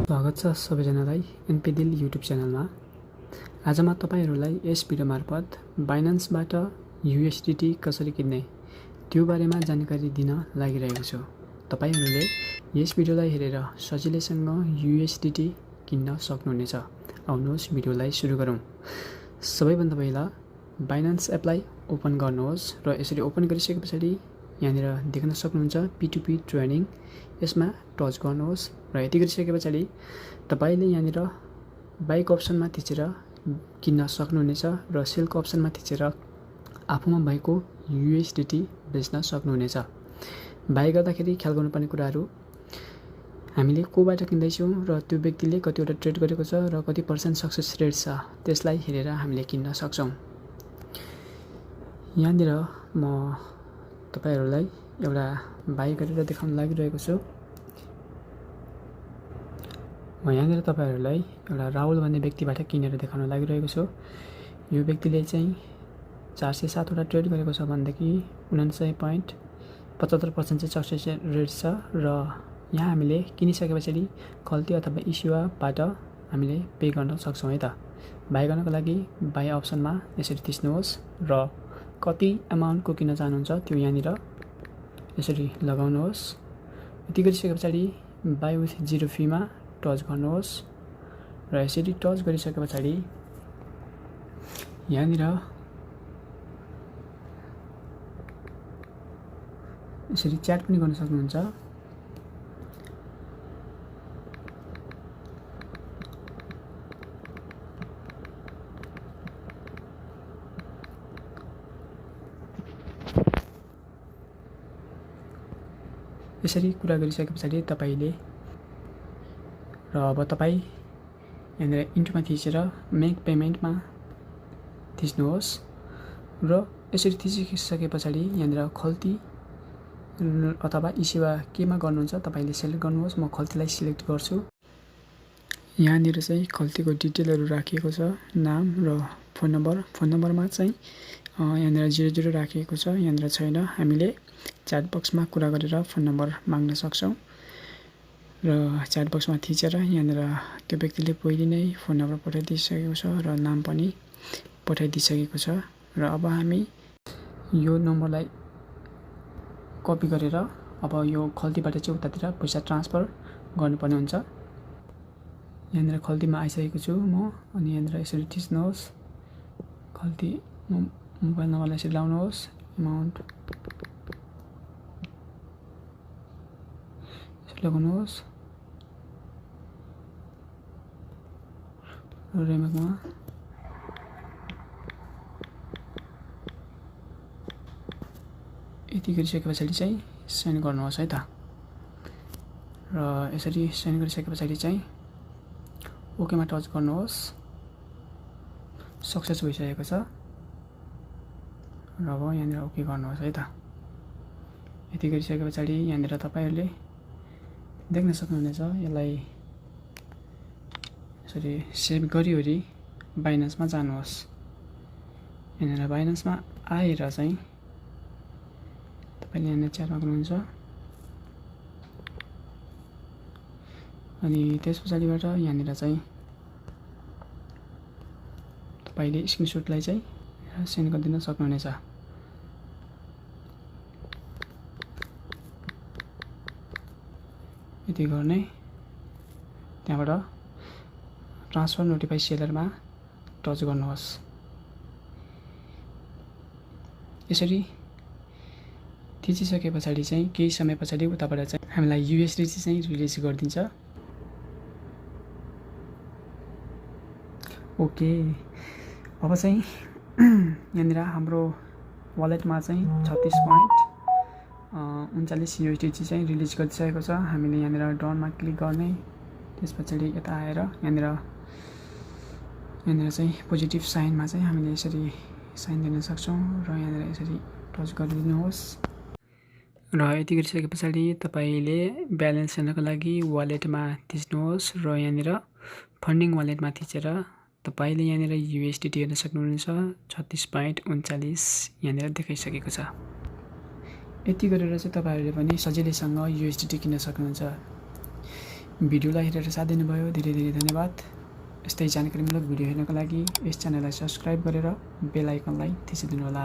स्वागत छ सबैजनालाई एनपीडिल युट्युब च्यानलमा। आज म तपाईहरुलाई यस भिडियो मार्फत बाइनान्सबाट USDT कसरी किन्ने त्यो बारेमा जानकारी दिन लागिरहेको छु। तपाईहरुले यस भिडियोलाई हेरेर सजिलैसँग USDT किन्न सक्नुहुनेछ। आउनुहोस् भिडियोलाई सुरु गरौँ। सबैभन्दा पहिला बाइनान्स एपलाई ओपन गर्नुहोस् र यसरी ओपन गरिसकेपछि यहाँनिर देख्न सक्नुहुन्छ P2P ट्रेडिङ। यसमा टच गर्नुहोस् र यति गरिसकेपछि तपाईले यहाँनिर बाइक अप्सनमा थिचेर किन्न सक्नुहुनेछ र सेलको अप्सनमा थिचेर आफूमा भएको USDT बेच्न सक्नुहुनेछ। बाइ गर्दाखेरि ख्याल गर्नुपर्ने कुराहरू हामीले कोबाट किन्दैछौँ र त्यो व्यक्तिले कतिवटा ट्रेड गरेको छ र कति % सक्सेस रेट छ त्यसलाई हेरेर हामीले किन्न सक्छौं। यहाँनिर म तपाईहरुलाई एउटा बाइ गरेर देखाउन लागिरहेको छु। म यहाँनिर तपाईहरुलाई एउटा राहुल भन्ने व्यक्तिबाट किनेर देखाउन लागिरहेको छु। यो व्यक्तिले चाहिँ 407 वटा ट्रेड गरेको छ भनेदेखि 49.75% चाहिँ सक्सेस रेट छ र यहाँ हामीले किनिसकेपछि खल्ती अथवा इस्युबाट हामीले पे गर्न सक्छौं है त। बाइ गर्नको लागि बाइ अप्सनमा यसरी थिच्नुहोस् र कति अमाउन्टको किन्न चाहनुहुन्छ त्यो यहाँनिर यसरी लगाउनुहोस्। यति गरिसकेपछि बाइ विथ जीरो फीमा टच गर्नुहोस् र यसरी टच गरिसकेपछि यहाँनिर यसरी च्याट पनि गर्न सक्नुहुन्छ। यसरी कुरा गरिसकेपछि तपाईले र अब तपाई यहाँनिर इन्टुमा थिचेर मेक पेमेन्टमा थिच्नुहोस् र यसरी थिचिसकेपछि यहाँनिर खल्ती अथवा इस्युवा केमा गर्नुहुन्छ तपाईले सिलेक्ट गर्नुहोस्। म खल्तीलाई सिलेक्ट गर्छु। यहाँनिर चाहिँ खल्तीको डिटेलहरु राखिएको छ, नाम र फोन नम्बर। फोन नम्बरमा चाहिँ यहाँनिर 00 राखिएको छ, यहाँनिर छैन। हामीले च्याट बक्समा कुरा गरेर फोन नम्बर माग्न सक्छौं र च्याट बक्समा थिचेर यहाँनिर त्यो व्यक्तिले पहिले नै फोन नम्बर पठाइदिसकेको छ र नाम पनि पठाइदिसकेको छ र अब हामी यो नम्बरलाई कपी गरेर अब यो खल्तीबाट चाहिँ उतातिर पैसा ट्रान्सफर गर्नुपर्ने हुन्छ। यहाँनिर खल्तीमा आइसकेको छु म, अनि यहाँनिर यसरी थिच्नुहोस्। खल्ती मोबाइल नम्बरलाई यसरी लाउनुहोस्, अमाउन्ट लगाउनुहोस् रेमेकमा यति गरिसकेपछि चाहिँ सेन्ड गर्नुहोस् है त। र यसरी सेन्ड गरिसकेपछि चाहिँ ओकेमा टच गर्नुहोस्। सक्सेस भइसकेको छ र अब यहाँनिर ओके गर्नुहोस् है त। यति गरिसकेपछि यहाँनिर तपाईहरुले देख्न सक्नुहुनेछ। यसलाई यसरी सेभ गरिवरी बाइनान्समा जानुहोस्। यहाँनिर बाइनान्समा आएर चाहिँ तपाईले यहाँनिर च्याटमा गर्नुहुन्छ अनि त्यसपछिबाट यहाँनिर चाहिँ तपाईले स्क्रिनशटलाई चाहिँ सेन्ड गरिदिन सक्नुहुनेछ। यति गर्ने त्यहाँबाट ट्रान्सफर नोटिफाई सेलरमा टच गर्नुहोस्। यसरी थिचिसकेपछि चाहिँ केही समय पछाडि उताबाट चाहिँ हामीलाई USDT चाहिँ रिलिज गरिदिन्छ। ओके, अब चाहिँ यहाँनिर हाम्रो वालेटमा चाहिँ 36.39 USDT चाहिँ रिलिज गरिसकेको छ। हामीले यहाँनिर डनमा क्लिक गर्ने, त्यसपछि यता आएर यहाँनिर चाहिँ पोजिटिभ साइनमा चाहिँ हामीले यसरी साइन दिन सक्छौं र यहाँनिर यसरी टच गरिदिनुहोस् र यति गरिसकेपछि तपाईले ब्यालेन्स हेर्नको लागि वालेटमा थिच्नुहोस् र यहाँनिर फन्डिङ वालेटमा थिचेर तपाईले यहाँनिर USDT हेर्न सक्नुहुनेछ। 36.39 यहाँनिर देखाइसकेको छ। यति गरेर चाहिँ तपाईहरुले पनि सजिलैसँग USDT किन्न सक्नुहुन्छ। भिडियोलाई हेरेर साथ दिनुभयो, धेरै धेरै धन्यवाद। यस्तै जानकारीमूलक भिडियो हेर्नको लागि यस च्यानललाई सब्स्क्राइब गरेर बेल आइकनलाई थिचिदिनुहोला।